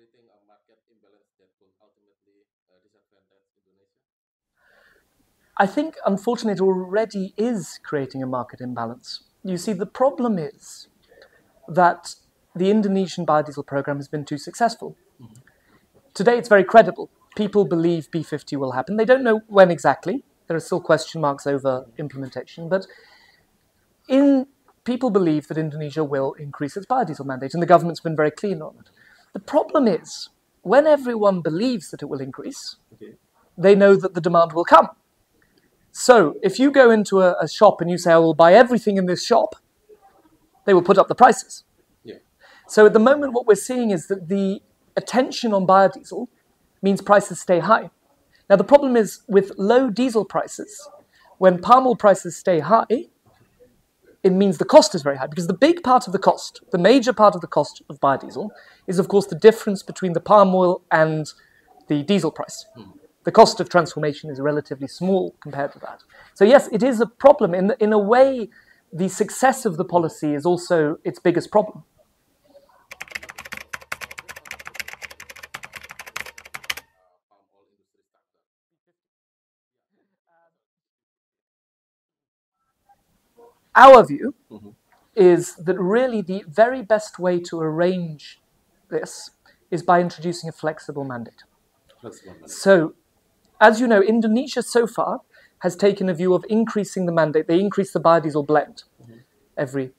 creating a market imbalance that will ultimately disadvantage Indonesia? I think, unfortunately, it already is creating a market imbalance. You see, the problem is that the Indonesian biodiesel program has been too successful. Today, it's very credible. People believe B50 will happen. They don't know when exactly. There are still question marks over implementation. But people believe that Indonesia will increase its biodiesel mandate, and the government's been very clear on it. The problem is, when everyone believes that it will increase, they know that the demand will come. So if you go into a shop and you say, I will buy everything in this shop, they will put up the prices. Yeah. So at the moment, what we're seeing is that the attention on biodiesel means prices stay high. Now, the problem is with low diesel prices, when palm oil prices stay high, it means the cost is very high, because the big part of the cost, the major part of the cost of biodiesel is, of course, the difference between the palm oil and the diesel price. The cost of transformation is relatively small compared to that. So yes, it is a problem. In a way, the success of the policy is also its biggest problem. Our view is that really the very best way to arrange this is by introducing a flexible mandate. So, as you know, Indonesia so far has taken a view of increasing the mandate. They increase the biodiesel blend every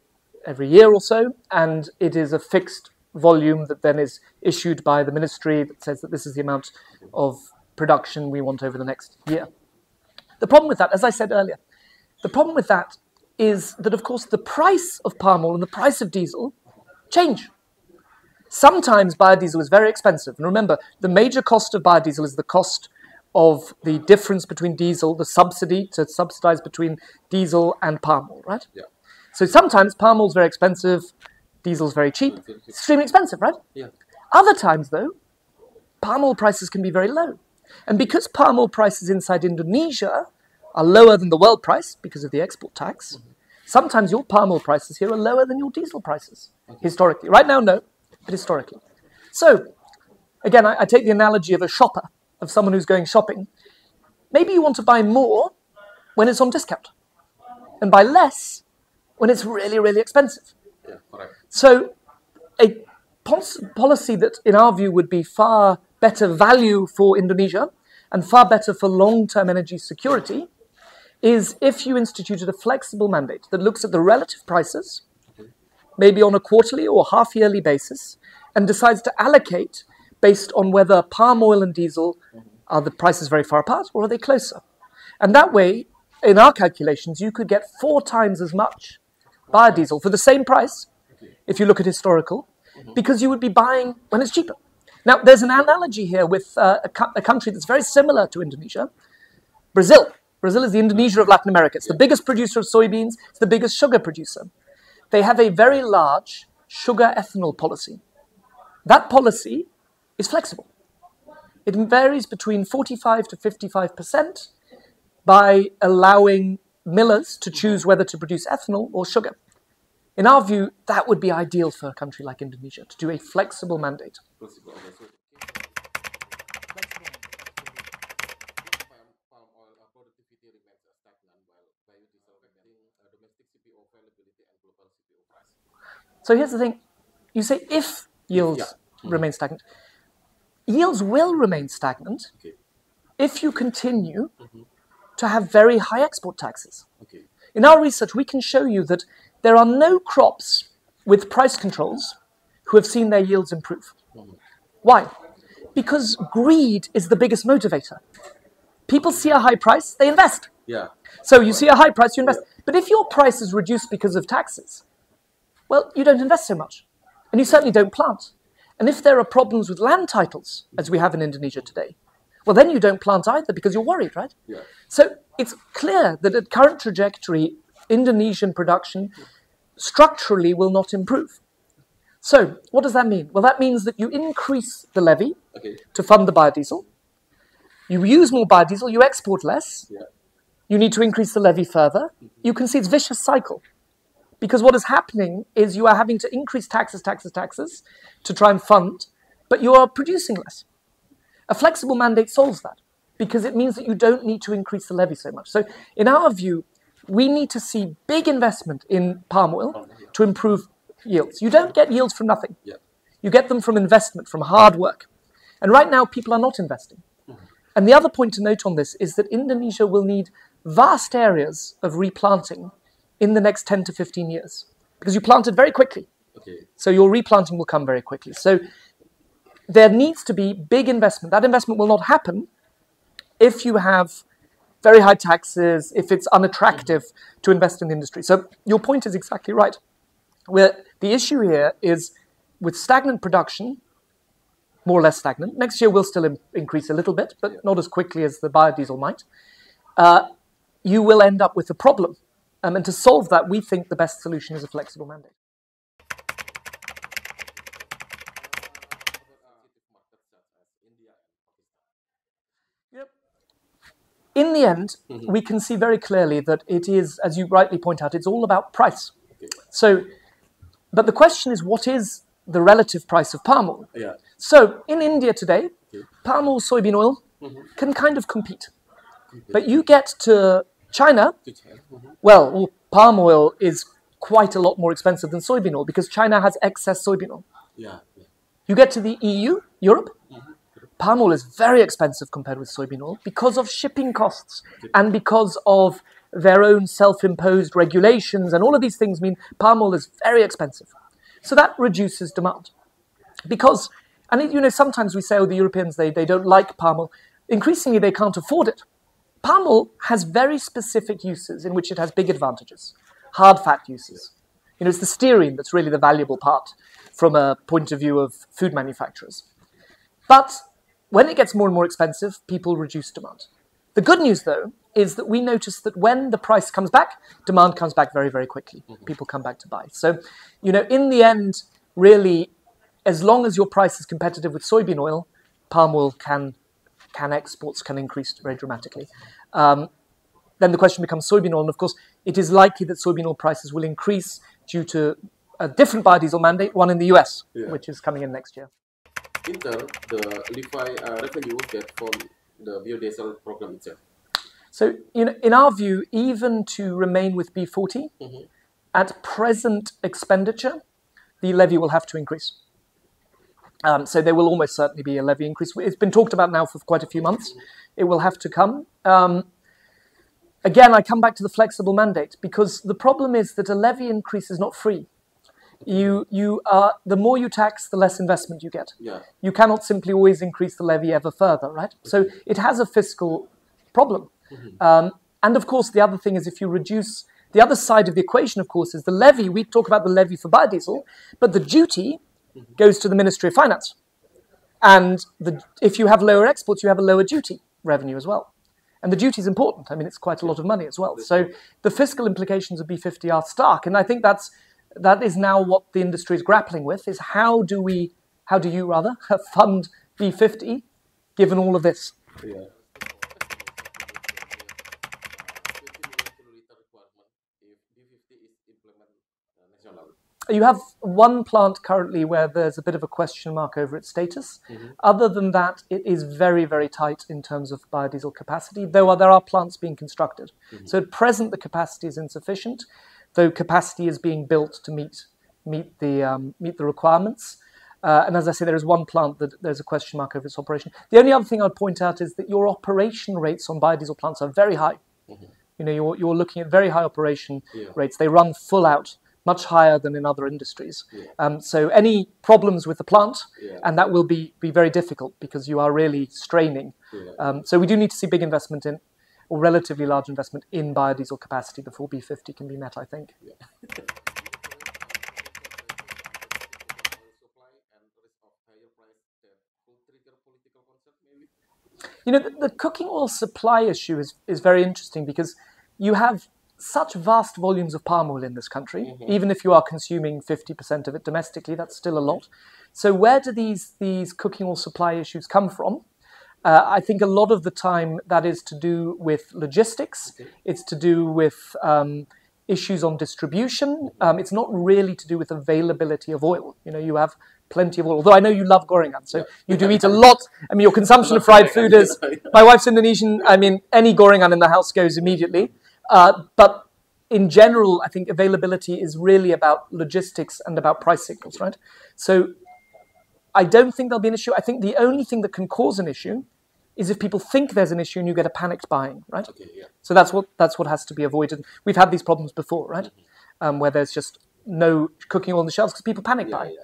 year or so, and it is a fixed volume that then is issued by the ministry that says that this is the amount of production we want over the next year. The problem with that, as I said earlier, the problem with that is that, of course, the price of palm oil and the price of diesel change. Sometimes biodiesel is very expensive. And remember, the major cost of biodiesel is the cost of the difference between diesel, the subsidy to subsidize between diesel and palm oil, right? Yeah. So sometimes palm oil is very expensive, diesel is very cheap. It's extremely expensive, right? Yeah. Other times, though, palm oil prices can be very low. And because palm oil prices inside Indonesia are lower than the world price because of the export tax, sometimes your palm oil prices here are lower than your diesel prices, historically. Right now, no, but historically. So, again, I take the analogy of a shopper, of someone who's going shopping. Maybe you want to buy more when it's on discount, and buy less when it's really, really expensive. Yeah, correct. So, a policy that, in our view, would be far better value for Indonesia and far better for long-term energy security is if you instituted a flexible mandate that looks at the relative prices, maybe on a quarterly or half-yearly basis, and decides to allocate based on whether palm oil and diesel are the prices very far apart or are they closer. And that way, in our calculations, you could get 4 times as much biodiesel for the same price, if you look at historical, because you would be buying when it's cheaper. Now, there's an analogy here with a country that's very similar to Indonesia, Brazil. Brazil is the Indonesia of Latin America. It's the biggest producer of soybeans. It's the biggest sugar producer. They have a very large sugar ethanol policy. That policy is flexible. It varies between 45 to 55% by allowing millers to choose whether to produce ethanol or sugar. In our view, that would be ideal for a country like Indonesia, to do a flexible mandate. Palm oil productivity remains stagnant while biodiesel remains domestic CPO availability and global CPO price. So here's the thing. You say if yields remain stagnant. Yields will remain stagnant if you continue to have very high export taxes. In our research, we can show you that there are no crops with price controls who have seen their yields improve. Why? Because greed is the biggest motivator. People see a high price, they invest. Yeah. So you see a high price, you invest. But if your price is reduced because of taxes, well, you don't invest so much. And you certainly don't plant. And if there are problems with land titles, as we have in Indonesia today, well, then you don't plant either because you're worried, right? Yeah. So it's clear that at current trajectory, Indonesian production structurally will not improve. So what does that mean? Well, that means that you increase the levy to fund the biodiesel. You use more biodiesel, you export less. Yeah. You need to increase the levy further. You can see it's a vicious cycle. Because what is happening is you are having to increase taxes to try and fund but you are producing less. A flexible mandate solves that because it means that you don't need to increase the levy so much. So in our view, we need to see big investment in palm oil to improve yields. You don't get yields from nothing. Yeah. You get them from investment, from hard work. And right now, people are not investing. And the other point to note on this is that Indonesia will need vast areas of replanting in the next 10 to 15 years because you planted very quickly. Okay. So your replanting will come very quickly. So there needs to be big investment. That investment will not happen if you have very high taxes, if it's unattractive to invest in the industry. So your point is exactly right. Where the issue here is with stagnant production, more or less stagnant. Next year will still increase a little bit, but not as quickly as the biodiesel might. You will end up with a problem. And to solve that, we think the best solution is a flexible mandate. Yep. In the end, we can see very clearly that it is, as you rightly point out, it's all about price. Okay. So, but the question is, what is the relative price of palm oil? Yeah. So, in India today, palm oil, soybean oil can kind of compete. But you get to China, well, palm oil is quite a lot more expensive than soybean oil because China has excess soybean oil. Yeah. You get to the EU, Europe, palm oil is very expensive compared with soybean oil because of shipping costs and because of their own self-imposed regulations, and all of these things mean palm oil is very expensive. So that reduces demand. Because, and you know, sometimes we say, oh, the Europeans, they don't like palm oil. Increasingly, they can't afford it. Palm oil has very specific uses in which it has big advantages. Hard fat uses. You know, it's the stearine that's really the valuable part from a point of view of food manufacturers. But when it gets more and more expensive, people reduce demand. The good news, though, is that we notice that when the price comes back, demand comes back very, very quickly. People come back to buy. So, you know, in the end, really, as long as your price is competitive with soybean oil, palm oil exports can increase very dramatically. Then the question becomes soybean oil, and of course, it is likely that soybean oil prices will increase due to a different biodiesel mandate, one in the US, which is coming in next year. In turn, the levy revenue get from the biodiesel program itself. So, in our view, even to remain with B40, at present expenditure, the levy will have to increase. So there will almost certainly be a levy increase. It's been talked about now for quite a few months. It will have to come. Again, I come back to the flexible mandate, because the problem is that a levy increase is not free. The more you tax, the less investment you get. Yeah. You cannot simply always increase the levy ever further, right? So it has a fiscal problem. And of course, the other thing is if you reduce, the other side of the equation, of course, is the levy. We talk about the levy for biodiesel, but the duty goes to the Ministry of Finance. And if you have lower exports, you have a lower duty revenue as well. And the duty is important. I mean, it's quite a lot of money as well. So the fiscal implications of B50 are stark. And I think that is now what the industry is grappling with, is how do you fund B50 given all of this? Yeah. You have one plant currently where there's a bit of a question mark over its status. Other than that, it is very, very tight in terms of biodiesel capacity, though there are plants being constructed. So at present, the capacity is insufficient, though capacity is being built to meet the requirements. And as I say, there is one plant that there's a question mark over its operation. The only other thing I'd point out is that your operation rates on biodiesel plants are very high. You know, you're looking at very high operation rates. They run full out, much higher than in other industries. So any problems with the plant, and that will be very difficult because you are really straining. So we do need to see big investment in, or relatively large investment in biodiesel capacity before B50 can be met, I think. You know, the cooking oil supply issue is very interesting because you have such vast volumes of palm oil in this country. Even if you are consuming 50% of it domestically, that's still a lot. So where do these cooking oil supply issues come from? I think a lot of the time that is to do with logistics. It's to do with issues on distribution. It's not really to do with availability of oil. You know, you have plenty of oil. Although I know you love gorengan, so you do eat a lot. I mean, your consumption of fried food is... My wife's Indonesian. I mean, any gorengan in the house goes immediately. But in general, I think availability is really about logistics and about price signals, right? So I don't think there'll be an issue. I think the only thing that can cause an issue is if people think there's an issue and you get a panicked buying, right? Okay, yeah. So that's what has to be avoided. We've had these problems before, right? Where there's just no cooking oil on the shelves because people panic buy.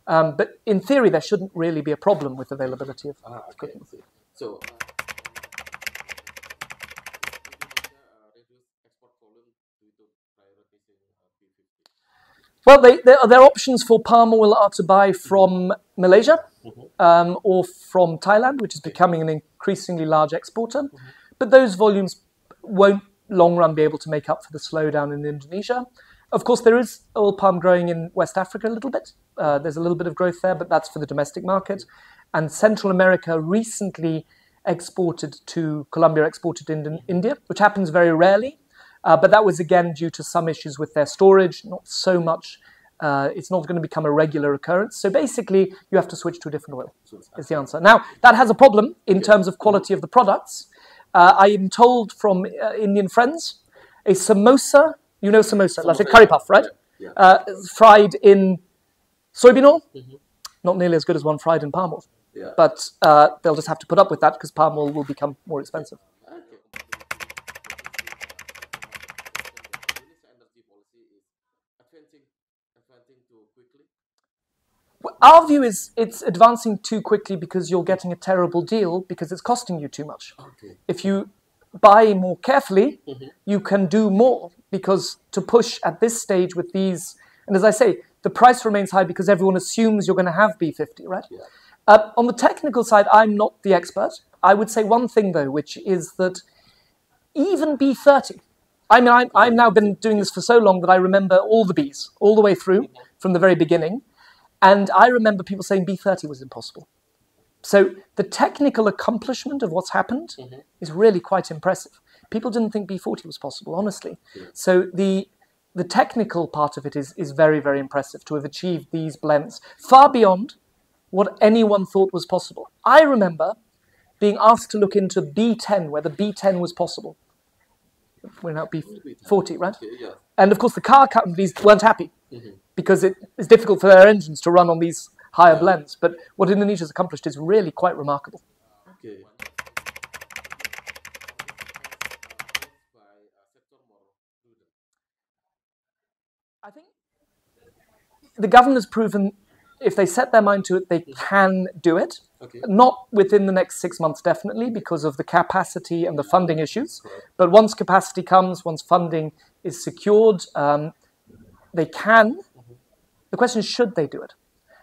But in theory, there shouldn't really be a problem with availability of cooking oil. So, Well, their options for palm oil are to buy from Malaysia or from Thailand, which is becoming an increasingly large exporter. But those volumes won't long run be able to make up for the slowdown in Indonesia. Of course, there is oil palm growing in West Africa a little bit. There's a little bit of growth there, but that's for the domestic market. And Central America recently exported to Colombia, exported into India, which happens very rarely. But that was, again, due to some issues with their storage, not so much. It's not going to become a regular occurrence. So basically, you have to switch to a different oil, is the answer. Now, that has a problem in terms of quality of the products. I am told from Indian friends, a samosa, you know samosa, like a curry puff, right? Fried in soybean oil, not nearly as good as one fried in palm oil. But they'll just have to put up with that because palm oil will become more expensive. Our view is it's advancing too quickly because you're getting a terrible deal because it's costing you too much. If you buy more carefully, you can do more because to push at this stage with these, and as I say, the price remains high because everyone assumes you're going to have B50, right? On the technical side, I'm not the expert. I would say one thing though, which is that even B30, I mean, I've now been doing this for so long that I remember all the Bs, all the way through from the very beginning. And I remember people saying B30 was impossible. So the technical accomplishment of what's happened is really quite impressive. People didn't think B40 was possible, honestly. So the technical part of it is very, very impressive to have achieved these blends, far beyond what anyone thought was possible. I remember being asked to look into B10, whether B10 was possible. We're now B40, right? And of course, the car companies weren't happy because it's difficult for their engines to run on these higher blends. But what Indonesia's accomplished is really quite remarkable. I think the government has proven if they set their mind to it, they can do it. Not within the next 6 months, definitely, because of the capacity and the funding issues. But once capacity comes, once funding is secured, they can. The question is, should they do it?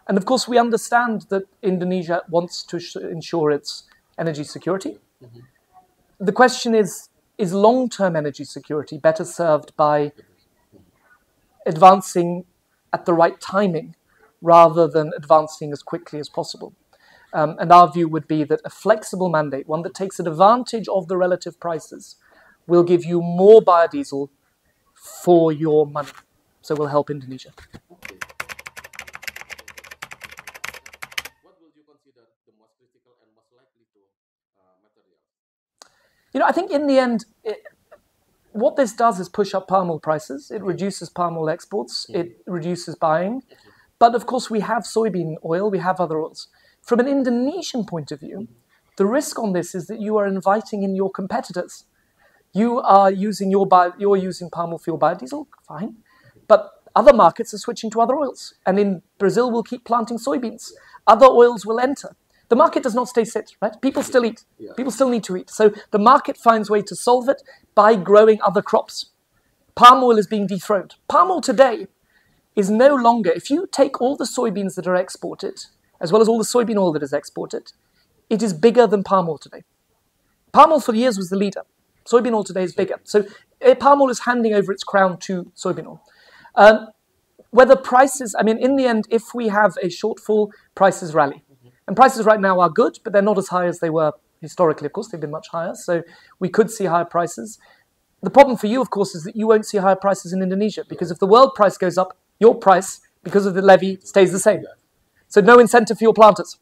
And of course, we understand that Indonesia wants to ensure its energy security. The question is long-term energy security better served by advancing at the right timing rather than advancing as quickly as possible? And our view would be that a flexible mandate, one that takes advantage of the relative prices, will give you more biodiesel for your money. So will help Indonesia. What will you consider the most critical and most likely to material? You know, I think in the end, what this does is push up palm oil prices. It reduces palm oil exports. It reduces buying. But of course, we have soybean oil. We have other oils. From an Indonesian point of view, the risk on this is that you are inviting in your competitors. You are using you're using palm oil for your biodiesel, fine. But other markets are switching to other oils. And in Brazil, we'll keep planting soybeans. Other oils will enter. The market does not stay sit, right? People still eat. People still need to eat. So the market finds a way to solve it by growing other crops. Palm oil is being dethroned. Palm oil today is no longer, if you take all the soybeans that are exported, as well as all the soybean oil that is exported, it is bigger than palm oil today. Palm oil for years was the leader. Soybean oil today is bigger. So palm oil is handing over its crown to soybean oil. Whether prices, I mean, in the end, if we have a shortfall, prices rally. And prices right now are good, but they're not as high as they were historically. Of course, they've been much higher. So we could see higher prices. The problem for you, of course, is that you won't see higher prices in Indonesia, because if the world price goes up, your price, because of the levy, stays the same. So no incentive for your planters.